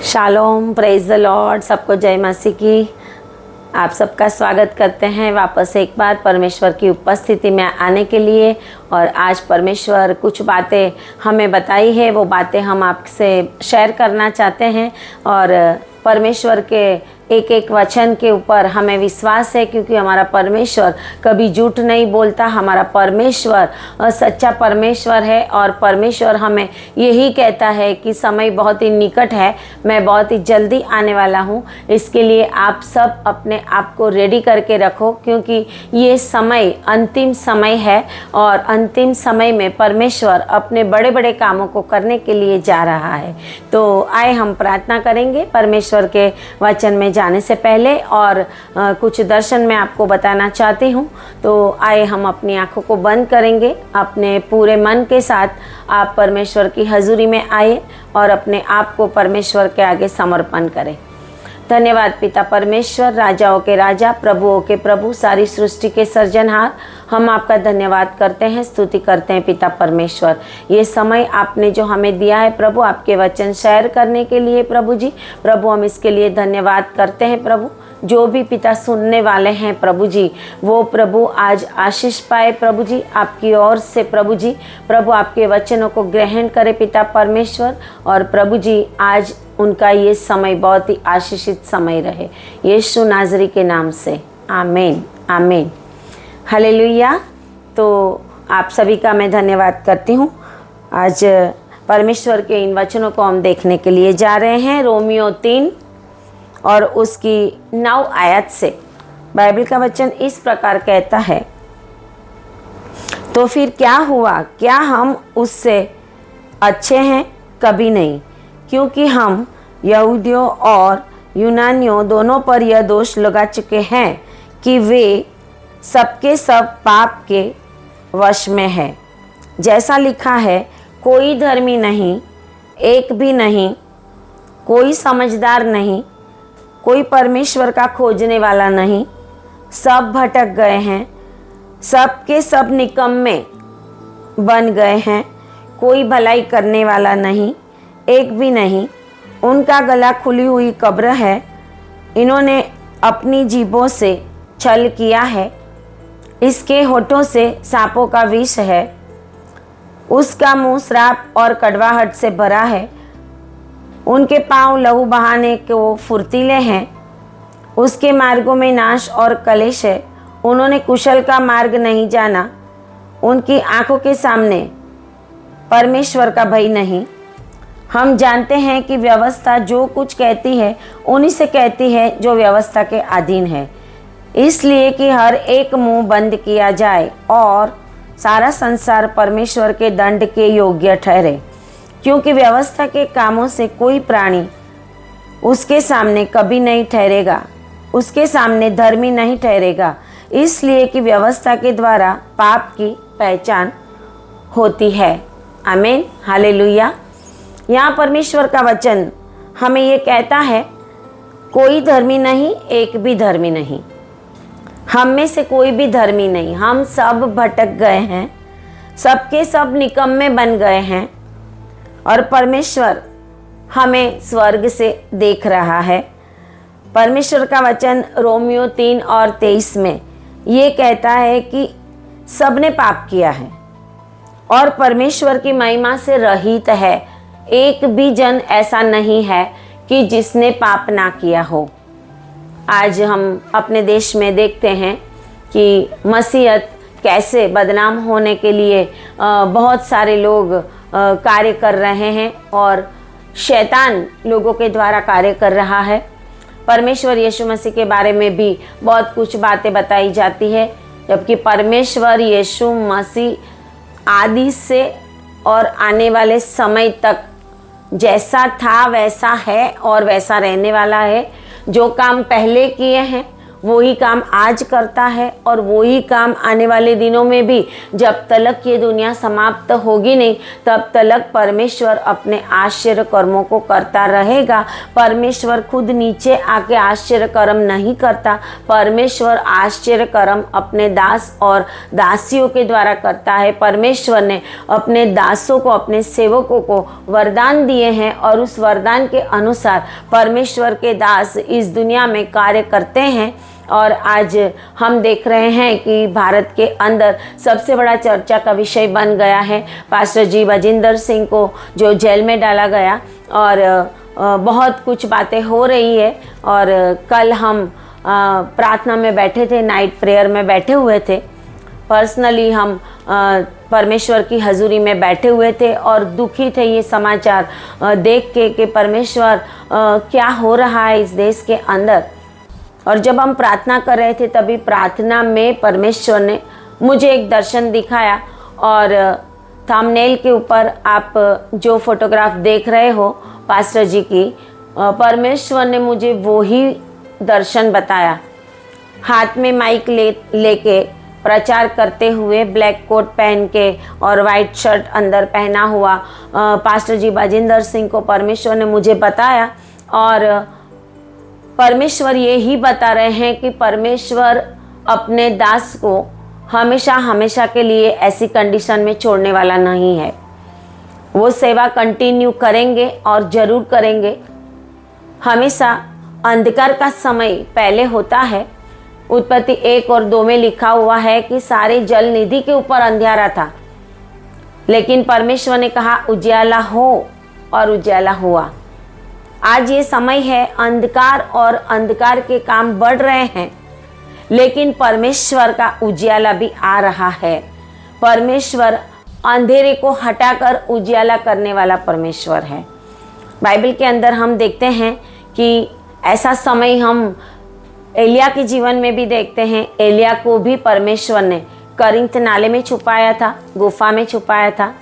Shalom, praise the Lord. सबको जय मसीह की। आप सबका स्वागत करते हैं वापस एक बार परमेश्वर की उपस्थिति में आने के लिए। और आज परमेश्वर कुछ बातें हमें बताई है, वो बातें हम आपसे शेयर करना चाहते हैं। और परमेश्वर के एक एक वचन के ऊपर हमें विश्वास है, क्योंकि हमारा परमेश्वर कभी झूठ नहीं बोलता। हमारा परमेश्वर सच्चा परमेश्वर है और परमेश्वर हमें यही कहता है कि समय बहुत ही निकट है, मैं बहुत ही जल्दी आने वाला हूँ। इसके लिए आप सब अपने आप को रेडी करके रखो, क्योंकि ये समय अंतिम समय है और अंतिम समय में परमेश्वर अपने बड़े बड़े कामों को करने के लिए जा रहा है। तो आए हम प्रार्थना करेंगे परमेश्वर के वचन में जाने से पहले। और कुछ दर्शन मैं आपको बताना चाहती हूँ। तो आए हम अपनी आंखों को बंद करेंगे, अपने पूरे मन के साथ आप परमेश्वर की हजूरी में आए और अपने आप को परमेश्वर के आगे समर्पण करें। धन्यवाद पिता परमेश्वर, राजाओं के राजा, प्रभुओं के प्रभु, सारी सृष्टि के सर्जनहार, हम आपका धन्यवाद करते हैं, स्तुति करते हैं पिता परमेश्वर। ये समय आपने जो हमें दिया है प्रभु, आपके वचन शेयर करने के लिए प्रभु जी, प्रभु हम इसके लिए धन्यवाद करते हैं प्रभु। जो भी पिता सुनने वाले हैं प्रभु जी, वो प्रभु आज आशीष पाए प्रभु जी आपकी ओर से प्रभु जी। प्रभु आपके वचनों को ग्रहण करे पिता परमेश्वर। और प्रभु जी आज उनका ये समय बहुत ही आशीषित समय रहे, यीशु नाजरी के नाम से, आमीन आमीन, हालेलुया। तो आप सभी का मैं धन्यवाद करती हूँ। आज परमेश्वर के इन वचनों को हम देखने के लिए जा रहे हैं। रोमियो 3 और उसकी 9 आयत से बाइबल का वचन इस प्रकार कहता है, तो फिर क्या हुआ, क्या हम उससे अच्छे हैं? कभी नहीं, क्योंकि हम यहूदियों और यूनानियों दोनों पर यह दोष लगा चुके हैं कि वे सबके सब पाप के वश में है। जैसा लिखा है, कोई धर्मी नहीं, एक भी नहीं, कोई समझदार नहीं, कोई परमेश्वर का खोजने वाला नहीं, सब भटक गए हैं, सब के सब निकम्मे बन गए हैं, कोई भलाई करने वाला नहीं, एक भी नहीं। उनका गला खुली हुई कब्र है, इन्होंने अपनी जीभों से छल किया है, इसके होठों से सांपों का विष है, उसका मुंह श्राप और कड़वाहट से भरा है, उनके पांव लहू बहाने को फुर्तीले हैं, उसके मार्गों में नाश और कलेश है, उन्होंने कुशल का मार्ग नहीं जाना, उनकी आंखों के सामने परमेश्वर का भय नहीं। हम जानते हैं कि व्यवस्था जो कुछ कहती है उन्हीं से कहती है जो व्यवस्था के अधीन है, इसलिए कि हर एक मुंह बंद किया जाए और सारा संसार परमेश्वर के दंड के योग्य ठहरे, क्योंकि व्यवस्था के कामों से कोई प्राणी उसके सामने कभी नहीं ठहरेगा, उसके सामने धर्मी नहीं ठहरेगा, इसलिए कि व्यवस्था के द्वारा पाप की पहचान होती है। आमीन, हालेलुया। यहाँ परमेश्वर का वचन हमें ये कहता है, कोई धर्मी नहीं, एक भी धर्मी नहीं, हम में से कोई भी धर्मी नहीं, हम सब भटक गए हैं, सबके सब निकम्मे बन गए हैं। और परमेश्वर हमें स्वर्ग से देख रहा है। परमेश्वर का वचन रोमियो 3 और 23 में ये कहता है कि सबने पाप किया है और परमेश्वर की महिमा से रहित है, एक भी जन ऐसा नहीं है कि जिसने पाप ना किया हो। आज हम अपने देश में देखते हैं कि मसीहत कैसे बदनाम होने के लिए बहुत सारे लोग कार्य कर रहे हैं और शैतान लोगों के द्वारा कार्य कर रहा है। परमेश्वर यीशु मसीह के बारे में भी बहुत कुछ बातें बताई जाती है, जबकि परमेश्वर यीशु मसीह आदि से और आने वाले समय तक जैसा था वैसा है और वैसा रहने वाला है। जो काम पहले किए हैं वही काम आज करता है और वही काम आने वाले दिनों में भी, जब तलक ये दुनिया समाप्त होगी नहीं तब तलक परमेश्वर अपने आश्चर्य कर्मों को करता रहेगा। परमेश्वर खुद नीचे आके आश्चर्य कर्म नहीं करता, परमेश्वर आश्चर्य कर्म अपने दास और दासियों के द्वारा करता है। परमेश्वर ने अपने दासों को, अपने सेवकों को वरदान दिए हैं और उस वरदान के अनुसार परमेश्वर के दास इस दुनिया में कार्य करते हैं। और आज हम देख रहे हैं कि भारत के अंदर सबसे बड़ा चर्चा का विषय बन गया है पास्टर जी बजिंदर सिंह को जो जेल में डाला गया, और बहुत कुछ बातें हो रही है। और कल हम प्रार्थना में बैठे थे, नाइट प्रेयर में बैठे हुए थे। पर्सनली हम परमेश्वर की हजूरी में बैठे हुए थे और दुखी थे ये समाचार देख के कि परमेश्वर क्या हो रहा है इस देश के अंदर। और जब हम प्रार्थना कर रहे थे तभी प्रार्थना में परमेश्वर ने मुझे एक दर्शन दिखाया, और थंबनेल के ऊपर आप जो फोटोग्राफ देख रहे हो पास्टर जी की, परमेश्वर ने मुझे वो ही दर्शन बताया। हाथ में माइक लेके प्रचार करते हुए, ब्लैक कोट पहन के और वाइट शर्ट अंदर पहना हुआ पास्टर जी बजिंदर सिंह को परमेश्वर ने मुझे बताया। और परमेश्वर ये ही बता रहे हैं कि परमेश्वर अपने दास को हमेशा हमेशा के लिए ऐसी कंडीशन में छोड़ने वाला नहीं है। वो सेवा कंटिन्यू करेंगे और ज़रूर करेंगे। हमेशा अंधकार का समय पहले होता है। उत्पत्ति 1 और 2 में लिखा हुआ है कि सारे जल निधि के ऊपर अंधेरा था, लेकिन परमेश्वर ने कहा उजियाला हो, और उजियाला हुआ। आज ये समय है, अंधकार और अंधकार के काम बढ़ रहे हैं, लेकिन परमेश्वर का उजियाला भी आ रहा है। परमेश्वर अंधेरे को हटाकर उजियाला करने वाला परमेश्वर है। बाइबल के अंदर हम देखते हैं कि ऐसा समय हम एलिया के जीवन में भी देखते हैं। एलिया को भी परमेश्वर ने करिंथ नाले में छुपाया था, गुफा में छुपाया था।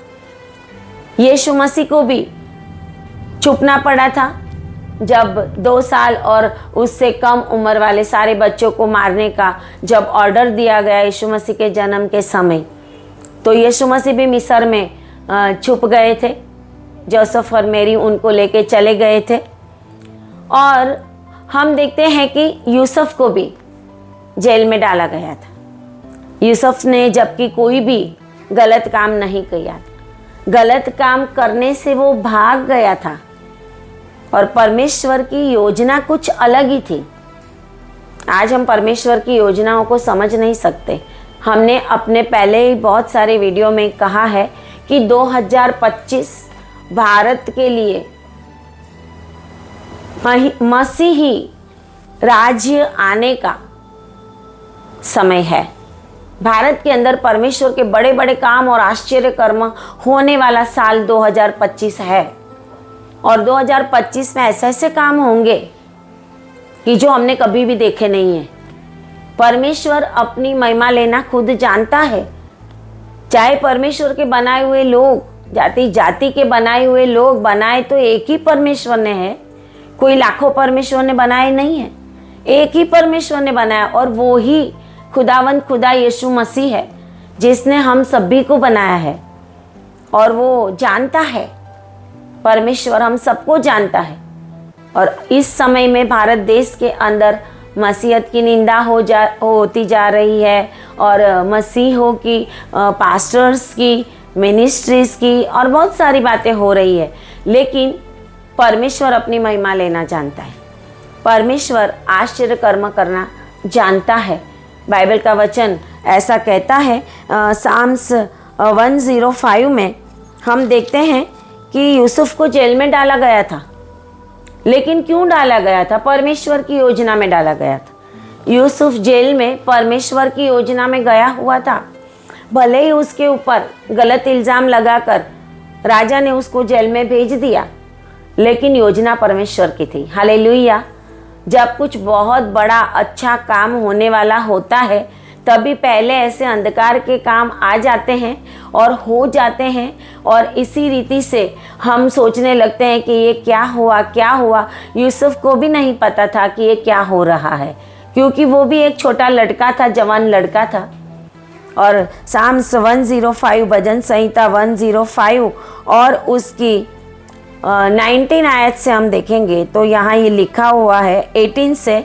यीशु मसीह को भी छुपना पड़ा था जब 2 साल और उससे कम उम्र वाले सारे बच्चों को मारने का जब ऑर्डर दिया गया यीशु मसीह के जन्म के समय, तो यीशु मसीह भी मिस्र में छुप गए थे। जोसेफ और मैरी उनको लेके चले गए थे। और हम देखते हैं कि यूसुफ को भी जेल में डाला गया था। यूसुफ ने जबकि कोई भी गलत काम नहीं किया, गलत काम करने से वो भाग गया था, और परमेश्वर की योजना कुछ अलग ही थी। आज हम परमेश्वर की योजनाओं को समझ नहीं सकते। हमने अपने पहले ही बहुत सारे वीडियो में कहा है कि 2025 भारत के लिए मसीही राज्य आने का समय है। भारत के अंदर परमेश्वर के बड़े बड़े काम और आश्चर्य कर्म होने वाला साल 2025 है, और 2025 में ऐसे ऐसे काम होंगे कि जो हमने कभी भी देखे नहीं है। परमेश्वर अपनी महिमा लेना खुद जानता है। चाहे परमेश्वर के बनाए हुए लोग, जाति जाति के बनाए हुए लोग बनाए तो एक ही परमेश्वर ने है, कोई लाखों परमेश्वर ने बनाए नहीं है, एक ही परमेश्वर ने बनाया, और वो ही खुदावंद खुदा यीशु मसीह है जिसने हम सभी को बनाया है। और वो जानता है, परमेश्वर हम सबको जानता है। और इस समय में भारत देश के अंदर मसीहत की निंदा होती जा रही है, और मसीहों की, पास्टर्स की, मिनिस्ट्रीज की, और बहुत सारी बातें हो रही है। लेकिन परमेश्वर अपनी महिमा लेना जानता है। परमेश्वर आश्चर्य कर्म करना जानता है। बाइबल का वचन ऐसा कहता है, साम्स 105 में हम देखते हैं कि यूसुफ को जेल में डाला गया था। लेकिन क्यों डाला गया था? परमेश्वर की योजना में डाला गया था। यूसुफ जेल में परमेश्वर की योजना में गया हुआ था। भले ही उसके ऊपर गलत इल्ज़ाम लगाकर राजा ने उसको जेल में भेज दिया, लेकिन योजना परमेश्वर की थी। हालेलुया। जब कुछ बहुत बड़ा अच्छा काम होने वाला होता है, तभी पहले ऐसे अंधकार के काम आ जाते हैं और हो जाते हैं, और इसी रीति से हम सोचने लगते हैं कि ये क्या हुआ क्या हुआ। यूसुफ को भी नहीं पता था कि ये क्या हो रहा है, क्योंकि वो भी एक छोटा लड़का था, जवान लड़का था। और साम्स 105, भजन संहिता 105 और उसकी 19 आयत से हम देखेंगे तो यहाँ ये लिखा हुआ है 18 से,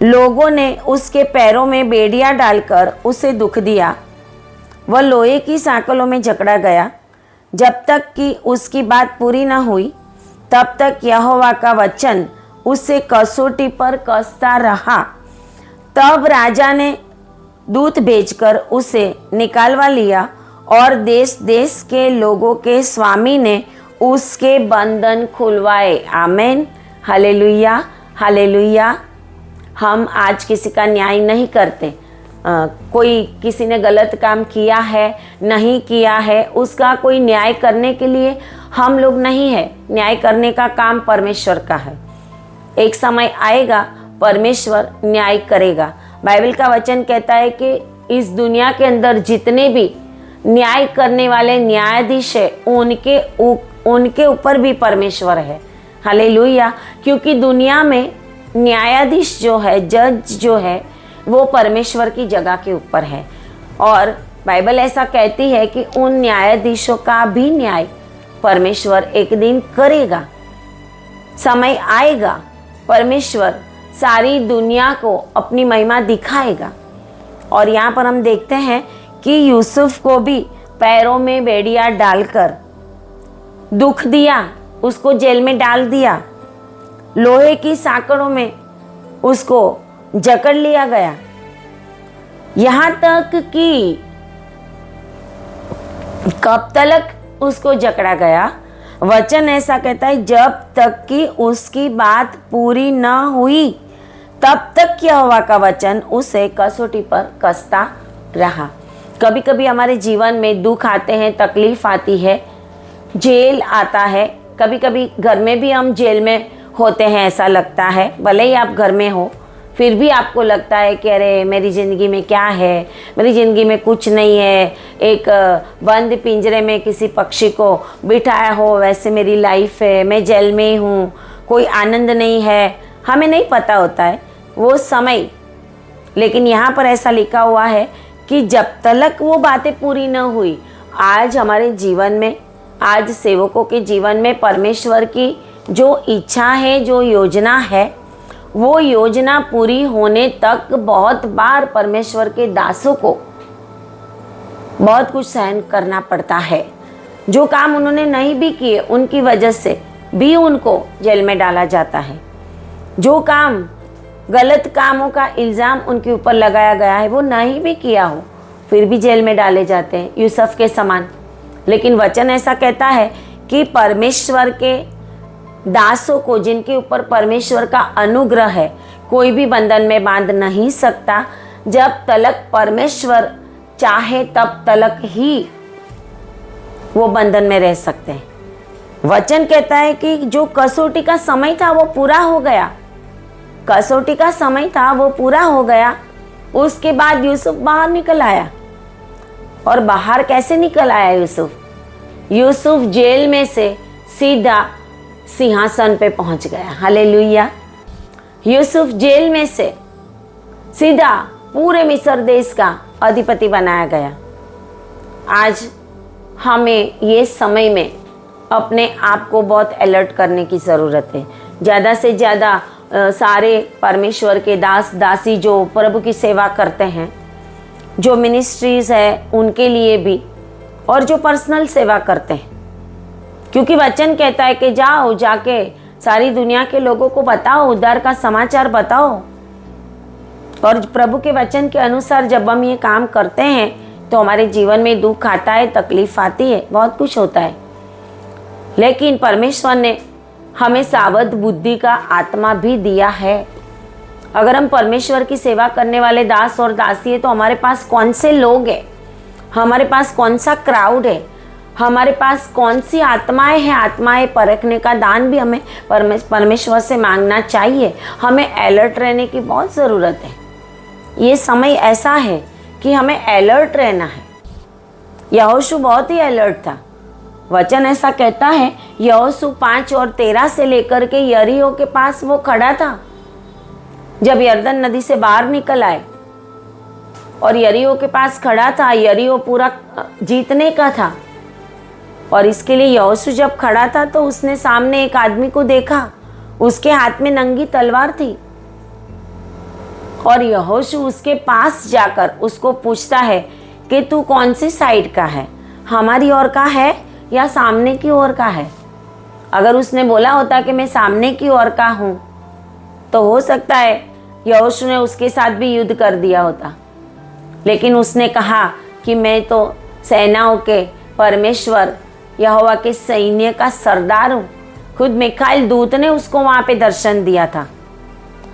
लोगों ने उसके पैरों में बेड़ियां डालकर उसे दुख दिया। वह लोहे की सांकलों में जकड़ा गया। जब तक कि उसकी बात पूरी न हुई तब तक यहोवा का वचन उसे कसौटी पर कसता रहा। तब राजा ने दूत भेजकर उसे निकालवा लिया और देश देश के लोगों के स्वामी ने उसके बंधन खुलवाए। आमीन, हालेलुया, हालेलुया। हम आज किसी का न्याय नहीं करते। कोई किसी ने गलत काम किया है, नहीं किया है, उसका कोई न्याय करने के लिए हम लोग नहीं है। न्याय करने का काम परमेश्वर का है। एक समय आएगा परमेश्वर न्याय करेगा। बाइबल का वचन कहता है कि इस दुनिया के अंदर जितने भी न्याय करने वाले न्यायाधीश है उनके ऊपर भी परमेश्वर है। हालेलुया। क्योंकि दुनिया में न्यायाधीश जो है, जज जो है, वो परमेश्वर की जगह के ऊपर है। और बाइबल ऐसा कहती है कि उन न्यायाधीशों का भी न्याय परमेश्वर एक दिन करेगा। समय आएगा परमेश्वर सारी दुनिया को अपनी महिमा दिखाएगा। और यहाँ पर हम देखते हैं कि यूसुफ को भी पैरों में बेड़ियां डालकर दुख दिया, उसको जेल में डाल दिया, लोहे की सांकड़ों में उसको जकड़ लिया गया। यहाँ तक कि कब तक उसको जकड़ा गया? वचन ऐसा कहता है जब तक कि उसकी बात पूरी न हुई तब तक यहोवा का वचन उसे कसौटी पर कसता रहा। कभी कभी हमारे जीवन में दुख आते हैं, तकलीफ आती है, जेल आता है। कभी कभी घर में भी हम जेल में होते हैं, ऐसा लगता है। भले ही आप घर में हो फिर भी आपको लगता है कि अरे मेरी ज़िंदगी में क्या है, मेरी ज़िंदगी में कुछ नहीं है। एक बंद पिंजरे में किसी पक्षी को बिठाया हो वैसे मेरी लाइफ है, मैं जेल में ही हूँ, कोई आनंद नहीं है। हमें नहीं पता होता है वो समय। लेकिन यहाँ पर ऐसा लिखा हुआ है कि जब तक वो बातें पूरी न हुई, आज हमारे जीवन में, आज सेवकों के जीवन में परमेश्वर की जो इच्छा है, जो योजना है, वो योजना पूरी होने तक बहुत बार परमेश्वर के दासों को बहुत कुछ सहन करना पड़ता है। जो काम उन्होंने नहीं भी किए उनकी वजह से भी उनको जेल में डाला जाता है। जो काम, गलत कामों का इल्ज़ाम उनके ऊपर लगाया गया है वो नहीं भी किया हो फिर भी जेल में डाले जाते हैं, यूसुफ के समान। लेकिन वचन ऐसा कहता है कि परमेश्वर के दासों को, जिनके ऊपर परमेश्वर का अनुग्रह है, कोई भी बंधन में बांध नहीं सकता। जब तलक परमेश्वर चाहे तब तलक ही वो बंधन में रह सकते हैं। वचन कहता है कि जो कसौटी का समय था वो पूरा हो गया। कसौटी का समय था वो पूरा हो गया। उसके बाद यूसुफ बाहर निकल आया। और बाहर कैसे निकल आया यूसुफ? यूसुफ जेल में से सीधा सिंहासन पे पहुंच गया। हालेलुया। यूसुफ जेल में से सीधा पूरे मिस्र देश का अधिपति बनाया गया। आज हमें ये समय में अपने आप को बहुत अलर्ट करने की ज़रूरत है। ज़्यादा से ज़्यादा सारे परमेश्वर के दास दासी जो प्रभु की सेवा करते हैं, जो मिनिस्ट्रीज़ है उनके लिए भी, और जो पर्सनल सेवा करते हैं, क्योंकि वचन कहता है कि जाओ, जाके सारी दुनिया के लोगों को बताओ, उद्धार का समाचार बताओ। और प्रभु के वचन के अनुसार जब हम ये काम करते हैं तो हमारे जीवन में दुख आता है, तकलीफ आती है, बहुत कुछ होता है। लेकिन परमेश्वर ने हमें सावध बुद्धि का आत्मा भी दिया है। अगर हम परमेश्वर की सेवा करने वाले दास और दासी है तो हमारे पास कौन से लोग हैं, हमारे पास कौन सा क्राउड है, हमारे पास कौन सी आत्माएं हैं, आत्माएं परखने का दान भी हमें परमेश्वर से मांगना चाहिए। हमें अलर्ट रहने की बहुत ज़रूरत है। ये समय ऐसा है कि हमें अलर्ट रहना है। यहोशू बहुत ही अलर्ट था। वचन ऐसा कहता है, यहोशू 5 और 13 से लेकर के यरीहो के पास वो खड़ा था। जब यरदन नदी से बाहर निकल आए और यरीहो के पास खड़ा था, यरीहो पूरा जीतने का था, और इसके लिए यहोशू जब खड़ा था तो उसने सामने एक आदमी को देखा, उसके हाथ में नंगी तलवार थी, और यहोशू उसके पास जाकर उसको पूछता है कि तू कौन सी साइड का है, हमारी ओर का है या सामने की ओर का है। अगर उसने बोला होता कि मैं सामने की ओर का हूं, तो हो सकता है यहोशू ने उसके साथ भी युद्ध कर दिया होता, लेकिन उसने कहा कि मैं तो सेनाओं के परमेश्वर यहोवा के सैन्य का सरदार हूँ। खुद मिखाइल दूत ने उसको वहाँ पे दर्शन दिया था,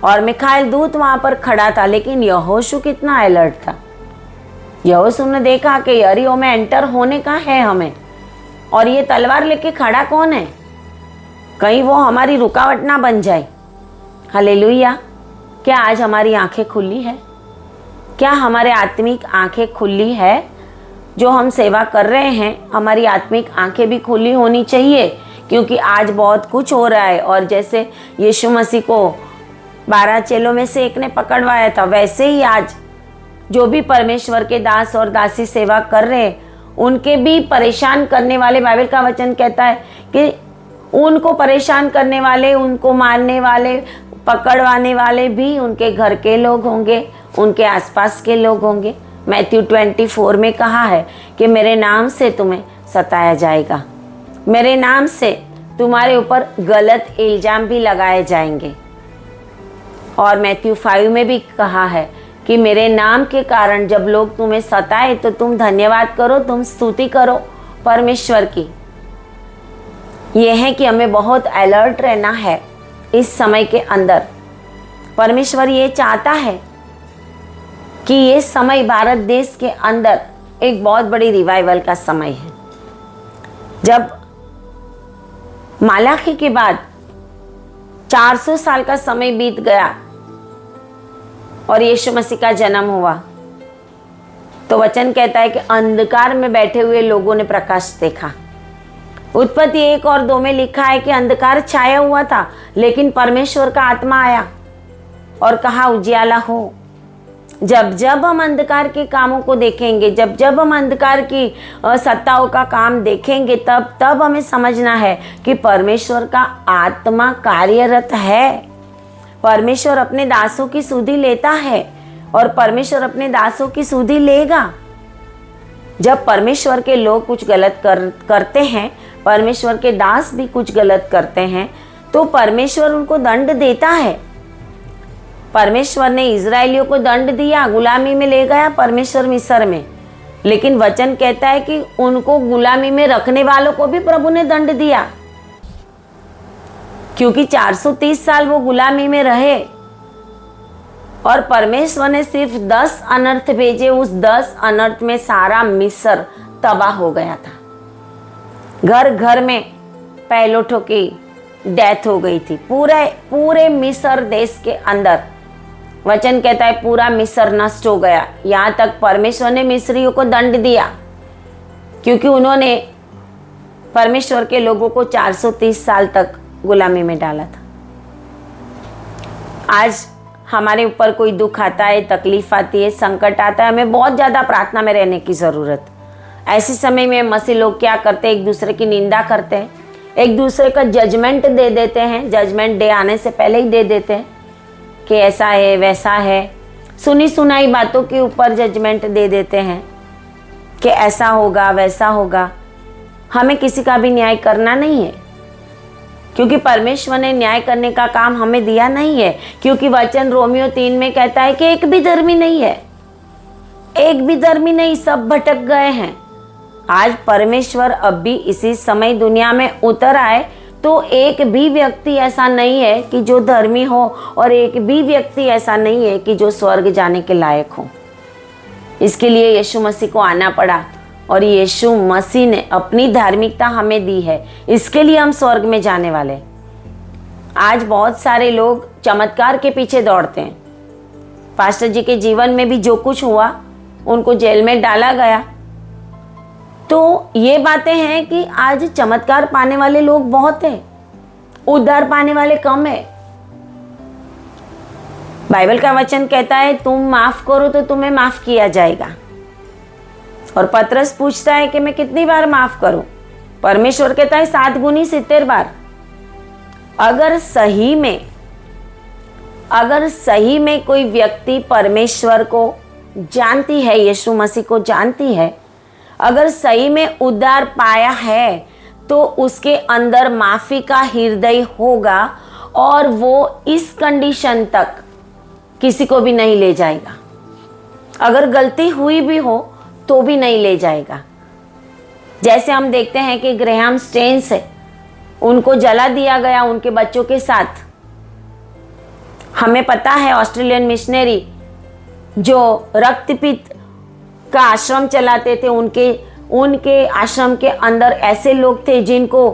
और मिखाइल दूत वहाँ पर खड़ा था, लेकिन यहोशू कितना अलर्ट था। यहोशू ने देखा कि यरीहो में एंटर होने का है हमें, और ये तलवार लेके खड़ा कौन है, कहीं वो हमारी रुकावट ना बन जाए। हालेलुया। क्या आज हमारी आंखें खुली है? क्या हमारे आत्मिक आंखें खुली है? जो हम सेवा कर रहे हैं, हमारी आत्मिक आंखें भी खुली होनी चाहिए, क्योंकि आज बहुत कुछ हो रहा है। और जैसे यीशु मसीह को 12 चेलों में से एक ने पकड़वाया था, वैसे ही आज जो भी परमेश्वर के दास और दासी सेवा कर रहे हैं, उनके भी परेशान करने वाले, बाइबल का वचन कहता है कि उनको परेशान करने वाले, उनको मारने वाले, पकड़वाने वाले भी उनके घर के लोग होंगे, उनके आसपास के लोग होंगे। मैथ्यू 24 में कहा है कि मेरे नाम से तुम्हें सताया जाएगा, मेरे नाम से तुम्हारे ऊपर गलत इल्जाम भी लगाए जाएंगे। और मैथ्यू 5 में भी कहा है कि मेरे नाम के कारण जब लोग तुम्हें सताए तो तुम धन्यवाद करो, तुम स्तुति करो परमेश्वर की। यह है कि हमें बहुत अलर्ट रहना है इस समय के अंदर। परमेश्वर ये चाहता है कि ये समय भारत देश के अंदर एक बहुत बड़ी रिवाइवल का समय है। जब मालाखी के बाद 400 साल का समय बीत गया और यीशु मसीह का जन्म हुआ, तो वचन कहता है कि अंधकार में बैठे हुए लोगों ने प्रकाश देखा। उत्पत्ति 1 और 2 में लिखा है कि अंधकार छाया हुआ था, लेकिन परमेश्वर का आत्मा आया और कहा उजियाला हो। जब जब हम अंधकार के कामों को देखेंगे, जब जब हम अंधकार की सत्ताओं का काम देखेंगे, तब तब हमें समझना है कि परमेश्वर का आत्मा कार्यरत है। परमेश्वर अपने दासों की सुधि लेता है और परमेश्वर अपने दासों की सुधि लेगा। जब परमेश्वर के लोग कुछ गलत करते हैं, परमेश्वर के दास भी कुछ गलत करते हैं, तो परमेश्वर उनको दंड देता है। परमेश्वर ने इजरायलियों को दंड दिया, गुलामी में ले गया परमेश्वर मिस्र में, लेकिन वचन कहता है कि उनको गुलामी में रखने वालों को भी प्रभु ने दंड दिया, क्योंकि 430 साल वो गुलामी में रहे और परमेश्वर ने सिर्फ 10 अनर्थ भेजे। उस 10 अनर्थ में सारा मिस्र तबाह हो गया था। घर घर में पहलोठों की डेथ हो गई थी। पूरे मिस्र देश के अंदर वचन कहता है पूरा मिस्र नष्ट हो गया। यहाँ तक परमेश्वर ने मिस्रियों को दंड दिया, क्योंकि उन्होंने परमेश्वर के लोगों को 430 साल तक गुलामी में डाला था। आज हमारे ऊपर कोई दुख आता है, तकलीफ आती है, संकट आता है, हमें बहुत ज़्यादा प्रार्थना में रहने की ज़रूरत। ऐसे समय में मसीह लोग क्या करते हैं, एक दूसरे की निंदा करते हैं, एक दूसरे का जजमेंट दे देते हैं। जजमेंट डे आने से पहले ही दे देते हैं कि ऐसा है वैसा है, सुनी सुनाई बातों के ऊपर जजमेंट दे देते हैं कि ऐसा होगा वैसा होगा। हमें किसी का भी न्याय करना नहीं है, क्योंकि परमेश्वर ने न्याय करने का काम हमें दिया नहीं है। क्योंकि वचन रोमियो 3 में कहता है कि एक भी धर्मी नहीं है, एक भी धर्मी नहीं, सब भटक गए हैं। आज परमेश्वर अब भी इसी समय दुनिया में उतर आए तो एक भी व्यक्ति ऐसा नहीं है कि जो धर्मी हो, और एक भी व्यक्ति ऐसा नहीं है कि जो स्वर्ग जाने के लायक हो। इसके लिए यीशु मसीह को आना पड़ा, और यीशु मसीह ने अपनी धार्मिकता हमें दी है, इसके लिए हम स्वर्ग में जाने वाले। आज बहुत सारे लोग चमत्कार के पीछे दौड़ते हैं। पास्टर जी के जीवन में भी जो कुछ हुआ, उनको जेल में डाला गया, तो ये बातें हैं कि आज चमत्कार पाने वाले लोग बहुत हैं, उद्धार पाने वाले कम है। बाइबल का वचन कहता है तुम माफ करो तो तुम्हें माफ किया जाएगा। और पतरस पूछता है कि मैं कितनी बार माफ करूं? परमेश्वर कहता है 7 गुनी 70 बार। अगर सही में कोई व्यक्ति परमेश्वर को जानती है, यीशु मसीह को जानती है, अगर सही में उद्धार पाया है, तो उसके अंदर माफी का हृदय होगा और वो इस कंडीशन तक किसी को भी नहीं ले जाएगा। अगर गलती हुई भी हो तो भी नहीं ले जाएगा। जैसे हम देखते हैं कि ग्रेहम स्टेन्स है, उनको जला दिया गया उनके बच्चों के साथ। हमें पता है ऑस्ट्रेलियन मिशनरी जो रक्तपित्त का आश्रम चलाते थे, उनके आश्रम के अंदर ऐसे लोग थे जिनको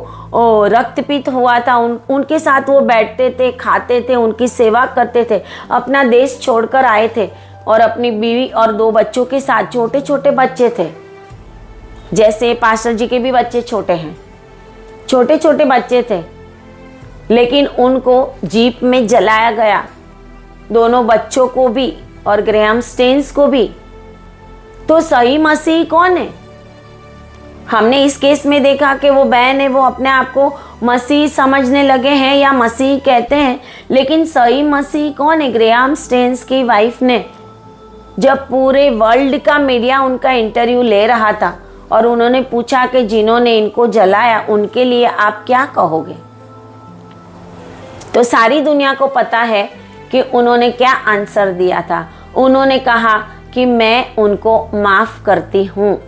रक्तपित्त हुआ था। उनके साथ वो बैठते थे, खाते थे, उनकी सेवा करते थे। अपना देश छोड़कर आए थे और अपनी बीवी और 2 बच्चों के साथ, छोटे छोटे बच्चे थे, जैसे पास्टर जी के भी बच्चे छोटे हैं, छोटे छोटे बच्चे थे, लेकिन उनको जीप में जलाया गया, दोनों बच्चों को भी और ग्रेहम स्टेन्स को भी। तो सही मसीह कौन है? हमने इस केस में देखा कि वो बहन है, वो अपने आप को मसीह समझने लगे हैं या मसीह कहते हैं, लेकिन सही मसीह कौन है? ग्रेहम स्टेन्स की वाइफ ने, जब पूरे वर्ल्ड का मीडिया उनका इंटरव्यू ले रहा था और उन्होंने पूछा कि जिन्होंने इनको जलाया उनके लिए आप क्या कहोगे, तो सारी दुनिया को पता है कि उन्होंने क्या आंसर दिया था। उन्होंने कहा कि मैं उनको माफ करती हूँ।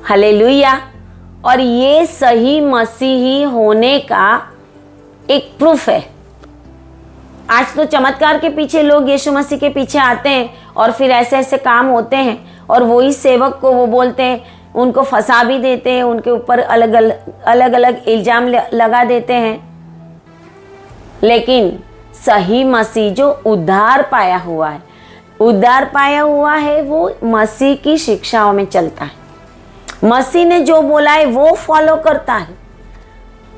हालेलुया। और ये सही मसीही होने का एक प्रूफ है। आज तो चमत्कार के पीछे लोग यीशु मसीह के पीछे आते हैं और फिर ऐसे ऐसे काम होते हैं और वही सेवक को वो बोलते हैं, उनको फंसा भी देते हैं, उनके ऊपर अलग अलग इल्जाम लगा देते हैं। लेकिन सही मसीह जो उद्धार पाया हुआ है, वो मसीह की शिक्षाओं में चलता है। मसीह ने जो बोला है वो फॉलो करता है।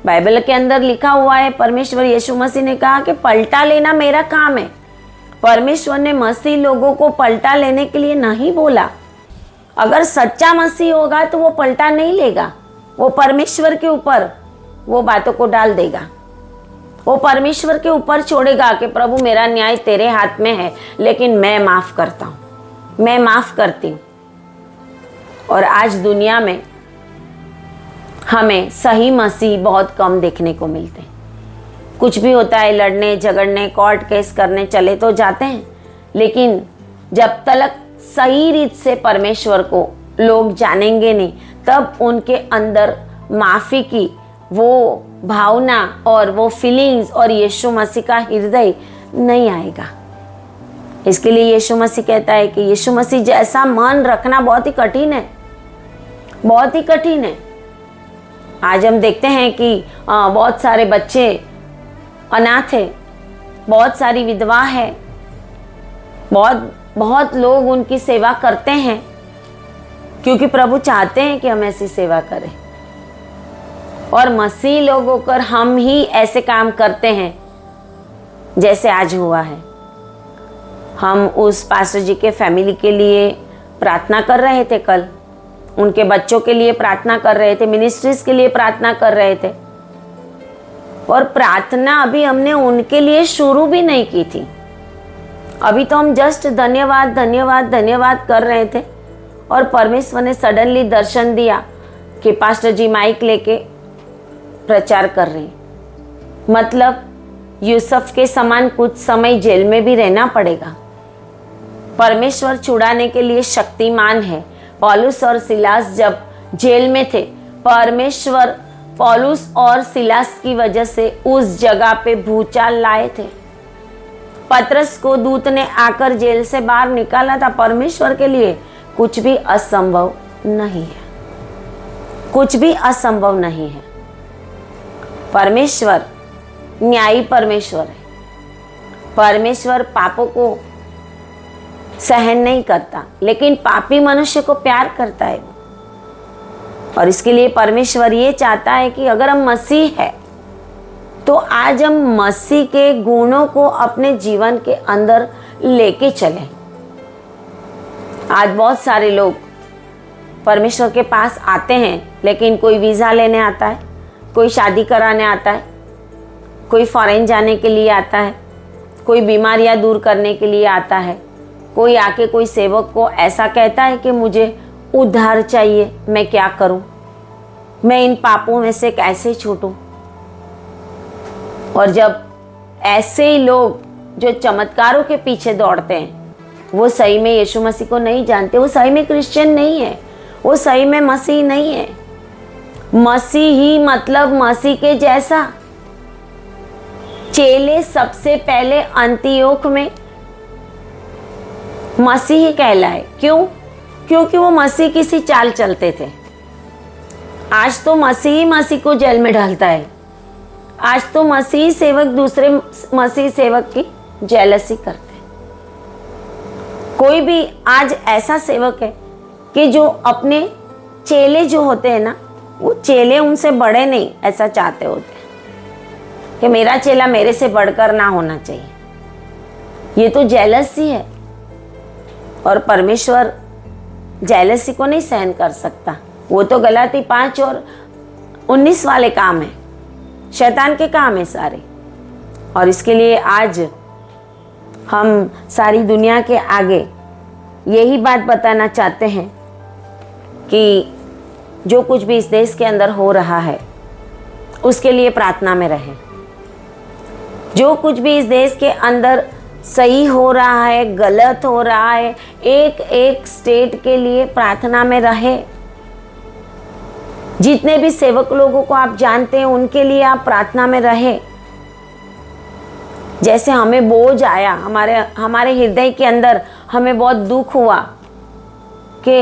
बाइबल के अंदर लिखा हुआ है, परमेश्वर यीशु मसीह ने कहा कि पलटा लेना मेरा काम है। परमेश्वर ने मसीह लोगों को पलटा लेने के लिए नहीं बोला। अगर सच्चा मसीह होगा तो वो पलटा नहीं लेगा, वो परमेश्वर के ऊपर वो बातों को डाल देगा, वो परमेश्वर के ऊपर छोड़ेगा कि प्रभु मेरा न्याय तेरे हाथ में है, लेकिन मैं माफ करता हूँ, मैं माफ करती हूँ। और आज दुनिया में हमें सही मसीह बहुत कम देखने को मिलते हैं। कुछ भी होता है, लड़ने झगड़ने कोर्ट केस करने चले तो जाते हैं, लेकिन जब तक सही रीत से परमेश्वर को लोग जानेंगे नहीं, तब उनके अंदर माफ़ी की वो भावना और वो फीलिंग्स और यीशु मसीह का हृदय नहीं आएगा। इसके लिए यीशु मसीह कहता है कि यीशु मसीह जैसा मन रखना बहुत ही कठिन है, बहुत ही कठिन है। आज हम देखते हैं कि बहुत सारे बच्चे अनाथ है, बहुत सारी विधवा है, बहुत लोग उनकी सेवा करते हैं, क्योंकि प्रभु चाहते हैं कि हम ऐसी सेवा करें। और मसीह लोग होकर हम ही ऐसे काम करते हैं जैसे आज हुआ है। हम उस पास्टर जी के फैमिली के लिए प्रार्थना कर रहे थे, कल उनके बच्चों के लिए प्रार्थना कर रहे थे, मिनिस्ट्रीज के लिए प्रार्थना कर रहे थे। और प्रार्थना अभी हमने उनके लिए शुरू भी नहीं की थी, अभी तो हम जस्ट धन्यवाद धन्यवाद धन्यवाद कर रहे थे। और परमेश्वर ने सडनली दर्शन दिया कि पास्टर जी माइक लेके प्रचार कर रहे हैं। मतलब यूसुफ के समान कुछ समय जेल में भी रहना पड़ेगा। परमेश्वर छुड़ाने के लिए शक्तिमान है। पौलुस और सिलास जब जेल में थे, परमेश्वर पौलुस और सिलास की वजह से उस जगह पे भूचाल लाए थे। पतरस को दूत ने आकर जेल से बाहर निकाला था। परमेश्वर के लिए कुछ भी असंभव नहीं है, कुछ भी असंभव नहीं है। परमेश्वर न्यायी परमेश्वर है। परमेश्वर पापों को सहन नहीं करता, लेकिन पापी मनुष्य को प्यार करता है। और इसके लिए परमेश्वर ये चाहता है कि अगर हम मसीह है तो आज हम मसीह के गुणों को अपने जीवन के अंदर लेके चलें। आज बहुत सारे लोग परमेश्वर के पास आते हैं, लेकिन कोई वीज़ा लेने आता है, कोई शादी कराने आता है, कोई फॉरेन जाने के लिए आता है, कोई बीमारियां दूर करने के लिए आता है, कोई आके कोई सेवक को ऐसा कहता है कि मुझे उद्धार चाहिए, मैं क्या करूं, मैं इन पापों में से कैसे छूटूं। और जब ऐसे ही लोग जो चमत्कारों के पीछे दौड़ते हैं, वो सही में यीशु मसीह को नहीं जानते, वो सही में क्रिश्चियन नहीं है, वो सही में मसीह नहीं है। मसीह ही मतलब मसीह के जैसा। चेले सबसे पहले अंतियोख में मसीह ही कहलाए। क्यों? क्योंकि वो मसीह की सी चाल चलते थे। आज तो मसीह ही मसीह को जेल में डालता है। आज तो मसीह सेवक दूसरे मसीह सेवक की जेलसी करते हैं। कोई भी आज ऐसा सेवक है कि जो अपने चेले जो होते हैं ना, वो चेले उनसे बड़े नहीं ऐसा चाहते होते हैं कि मेरा चेला मेरे से बढ़कर ना होना चाहिए। ये तो जेलसी है, और परमेश्वर जेलसी को नहीं सहन कर सकता। वो तो गलाती 5:19 वाले काम है, शैतान के काम है सारे। और इसके लिए आज हम सारी दुनिया के आगे यही बात बताना चाहते हैं कि जो कुछ भी इस देश के अंदर हो रहा है उसके लिए प्रार्थना में रहें। जो कुछ भी इस देश के अंदर सही हो रहा है, गलत हो रहा है, एक एक स्टेट के लिए प्रार्थना में रहे। जितने भी सेवक लोगों को आप जानते हैं उनके लिए आप प्रार्थना में रहे। जैसे हमें बोझ आया, हमारे हृदय के अंदर हमें बहुत दुख हुआ कि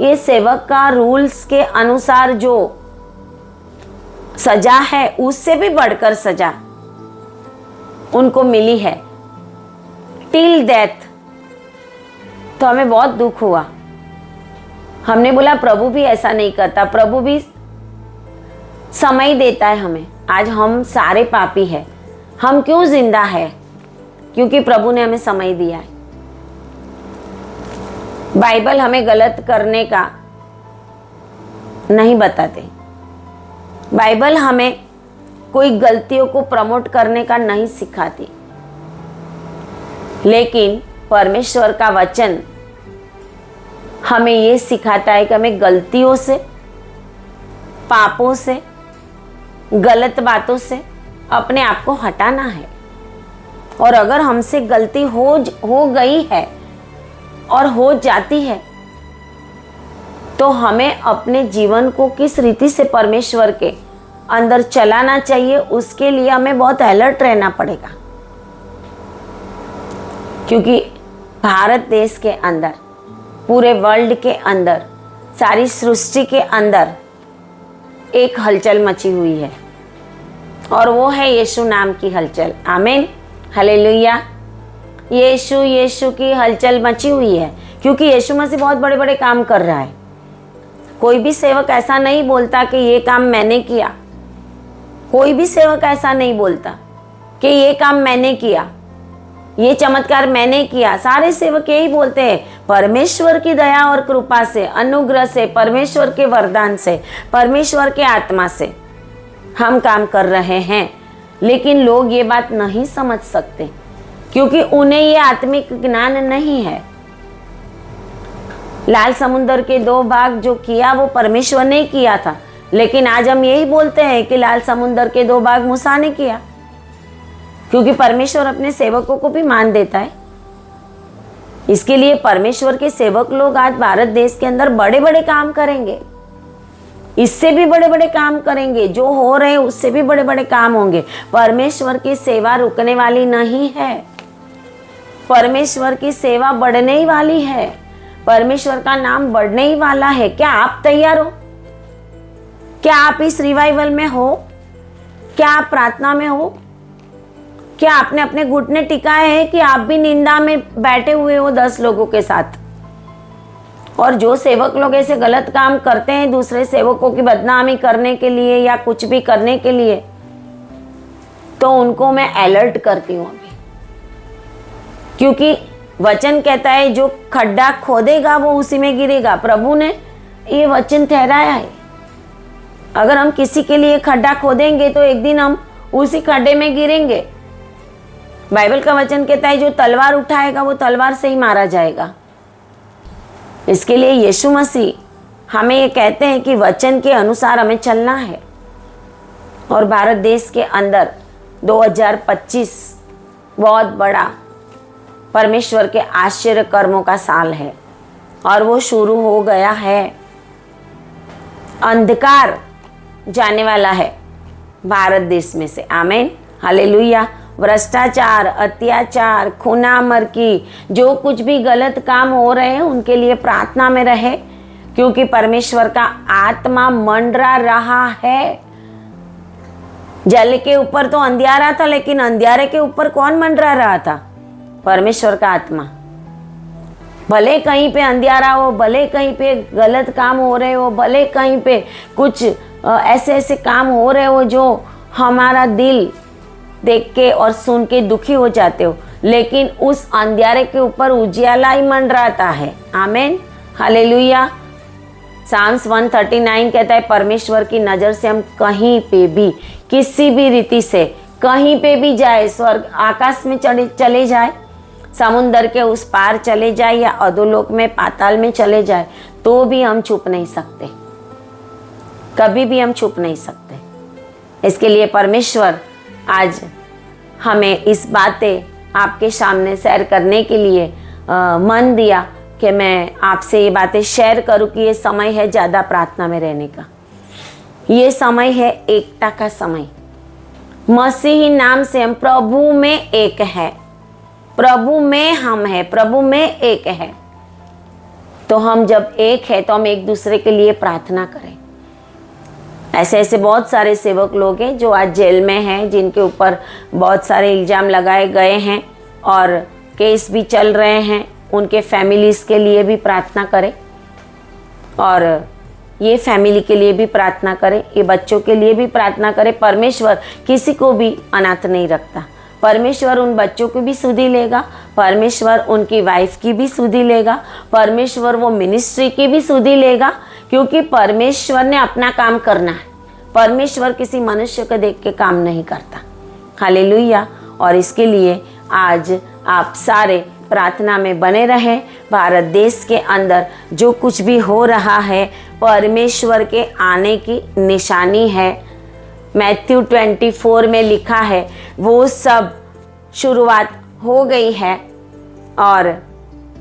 ये सेवक का रूल्स के अनुसार जो सजा है उससे भी बढ़कर सजा उनको मिली है, टिल डेथ। तो हमें बहुत दुख हुआ। हमने बोला प्रभु भी ऐसा नहीं करता, प्रभु भी समय देता है हमें। आज हम सारे पापी हैं, हम क्यों जिंदा है? क्योंकि प्रभु ने हमें समय दिया है। बाइबल हमें गलत करने का नहीं बताते। बाइबल हमें कोई गलतियों को प्रमोट करने का नहीं सिखाती, लेकिन परमेश्वर का वचन हमें ये सिखाता है कि हमें गलतियों से, पापों से, गलत बातों से अपने आप को हटाना है। और अगर हमसे गलती हो गई है और हो जाती है, तो हमें अपने जीवन को किस रीति से परमेश्वर के अंदर चलाना चाहिए, उसके लिए हमें बहुत अलर्ट रहना पड़ेगा। क्योंकि भारत देश के अंदर, पूरे वर्ल्ड के अंदर, सारी सृष्टि के अंदर एक हलचल मची हुई है, और वो है यीशु नाम की हलचल। आमीन, हालेलुया। यीशु की हलचल मची हुई है, क्योंकि यीशु मसीह बहुत बड़े बड़े काम कर रहा है। कोई भी सेवक ऐसा नहीं बोलता कि ये काम मैंने किया। कोई भी सेवक ऐसा नहीं बोलता कि ये काम मैंने किया, ये चमत्कार मैंने किया। सारे सेवक यही बोलते हैं, परमेश्वर की दया और कृपा से, अनुग्रह से, परमेश्वर के वरदान से, परमेश्वर के आत्मा से हम काम कर रहे हैं। लेकिन लोग ये बात नहीं समझ सकते, क्योंकि उन्हें ये आत्मिक ज्ञान नहीं है। लाल समुद्र के 2 भाग जो किया वो परमेश्वर ने किया था, लेकिन आज हम यही बोलते हैं कि लाल समुद्र के 2 भाग मूसा ने किया, क्योंकि परमेश्वर अपने सेवकों को भी मान देता है। इसके लिए परमेश्वर के सेवक लोग आज भारत देश के अंदर बड़े बड़े काम करेंगे, इससे भी बड़े बड़े काम करेंगे। जो हो रहे हैं उससे भी बड़े बड़े काम होंगे। परमेश्वर की सेवा रुकने वाली नहीं है, परमेश्वर की सेवा बढ़ने ही वाली है, परमेश्वर का नाम बढ़ने ही वाला है। क्या आप तैयार हो? क्या आप इस रिवाइवल में हो? क्या आप प्रार्थना में हो? क्या आपने अपने घुटने टिकाए हैं कि आप भी निंदा में बैठे हुए हो 10 लोगों के साथ? और जो सेवक लोग ऐसे गलत काम करते हैं दूसरे सेवकों की बदनामी करने के लिए या कुछ भी करने के लिए, तो उनको मैं अलर्ट करती हूँ अभी, क्योंकि वचन कहता है जो खड्डा खोदेगा वो उसी में गिरेगा। प्रभु ने ये वचन ठहराया है। अगर हम किसी के लिए खड्डा खोदेंगे तो एक दिन हम उसी खड्डे में गिरेंगे। बाइबल का वचन कहता है जो तलवार उठाएगा वो तलवार से ही मारा जाएगा। इसके लिए यीशु मसीह हमें ये कहते हैं कि वचन के अनुसार हमें चलना है। और भारत देश के अंदर 2025 बहुत बड़ा परमेश्वर के आश्चर्य कर्मों का साल है और वो शुरू हो गया है। अंधकार जाने वाला है भारत देश में से। आमीन, हालेलुया। भ्रष्टाचार, अत्याचार, खूनामर्की, जो कुछ भी गलत काम हो रहे हैं उनके लिए प्रार्थना में रहे, क्योंकि परमेश्वर का आत्मा मंडरा रहा है। जल के ऊपर तो अंधियारा था, लेकिन अंधियारे के ऊपर कौन मंडरा रहा था? परमेश्वर का आत्मा। भले कहीं पे अंधियारा हो, भले कहीं पे गलत काम हो रहे हो, भले कहीं पे कुछ ऐसे ऐसे काम हो रहे हो जो हमारा दिल देख के और सुन के दुखी हो जाते हो, लेकिन उस अंधियारे के ऊपर उजियाला ही मंडराता है। आमीन, हालेलुया। साम्स 139 कहता है परमेश्वर की नज़र से हम कहीं पे भी किसी भी रीति से कहीं पे भी जाए, स्वर्ग आकाश में चले जाए, समुंदर के उस पार चले जाए या अधोलोक में पाताल में चले जाए, तो भी हम छुप नहीं सकते, कभी भी हम छुप नहीं सकते। इसके लिए परमेश्वर आज हमें इस बातें आपके सामने शेयर करने के लिए मन दिया कि मैं आपसे ये बातें शेयर करूं कि ये समय है ज़्यादा प्रार्थना में रहने का। ये समय है एकता का समय। मसीही नाम से हम प्रभु में एक है, प्रभु में हम है, प्रभु में एक है। तो हम जब एक है तो हम एक दूसरे के लिए प्रार्थना करें। ऐसे ऐसे बहुत सारे सेवक लोग हैं जो आज जेल में हैं, जिनके ऊपर बहुत सारे इल्ज़ाम लगाए गए हैं और केस भी चल रहे हैं। उनके फैमिलीज़ के लिए भी प्रार्थना करें और ये फैमिली के लिए भी प्रार्थना करें, ये बच्चों के लिए भी प्रार्थना करें। परमेश्वर किसी को भी अनाथ नहीं रखता। परमेश्वर उन बच्चों की भी सुधि लेगा, परमेश्वर उनकी वाइफ की भी सुधि लेगा, परमेश्वर वो मिनिस्ट्री की भी सुधि लेगा, क्योंकि परमेश्वर ने अपना काम करना है। परमेश्वर किसी मनुष्य को देख के काम नहीं करता। हालेलुया। और इसके लिए आज आप सारे प्रार्थना में बने रहें। भारत देश के अंदर जो कुछ भी हो रहा है परमेश्वर के आने की निशानी है। मैथ्यू 24 में लिखा है वो सब शुरुआत हो गई है। और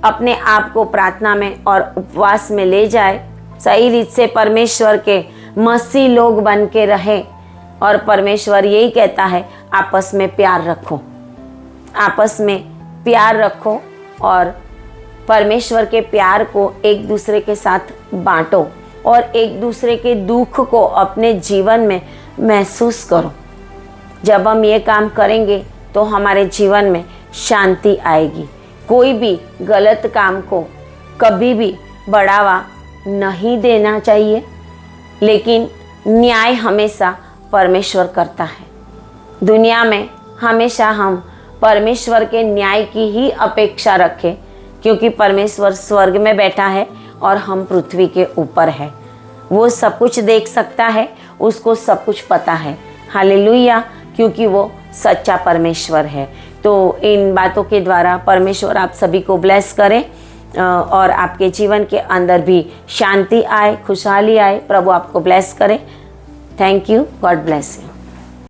अपने आप को प्रार्थना में और उपवास में ले जाए, सही रीत से परमेश्वर के मसीह लोग बन के रहे। और परमेश्वर यही कहता है आपस में प्यार रखो, आपस में प्यार रखो और परमेश्वर के प्यार को एक दूसरे के साथ बांटो और एक दूसरे के दुख को अपने जीवन में महसूस करो। जब हम ये काम करेंगे तो हमारे जीवन में शांति आएगी। कोई भी गलत काम को कभी भी बढ़ावा नहीं देना चाहिए, लेकिन न्याय हमेशा परमेश्वर करता है। दुनिया में हमेशा हम परमेश्वर के न्याय की ही अपेक्षा रखें, क्योंकि परमेश्वर स्वर्ग में बैठा है और हम पृथ्वी के ऊपर है। वो सब कुछ देख सकता है, उसको सब कुछ पता है। हालेलुया, क्योंकि वो सच्चा परमेश्वर है। तो इन बातों के द्वारा परमेश्वर आप सभी को ब्लेस करें और आपके जीवन के अंदर भी शांति आए, खुशहाली आए। प्रभु आपको ब्लेस करे। Thank you. God bless you.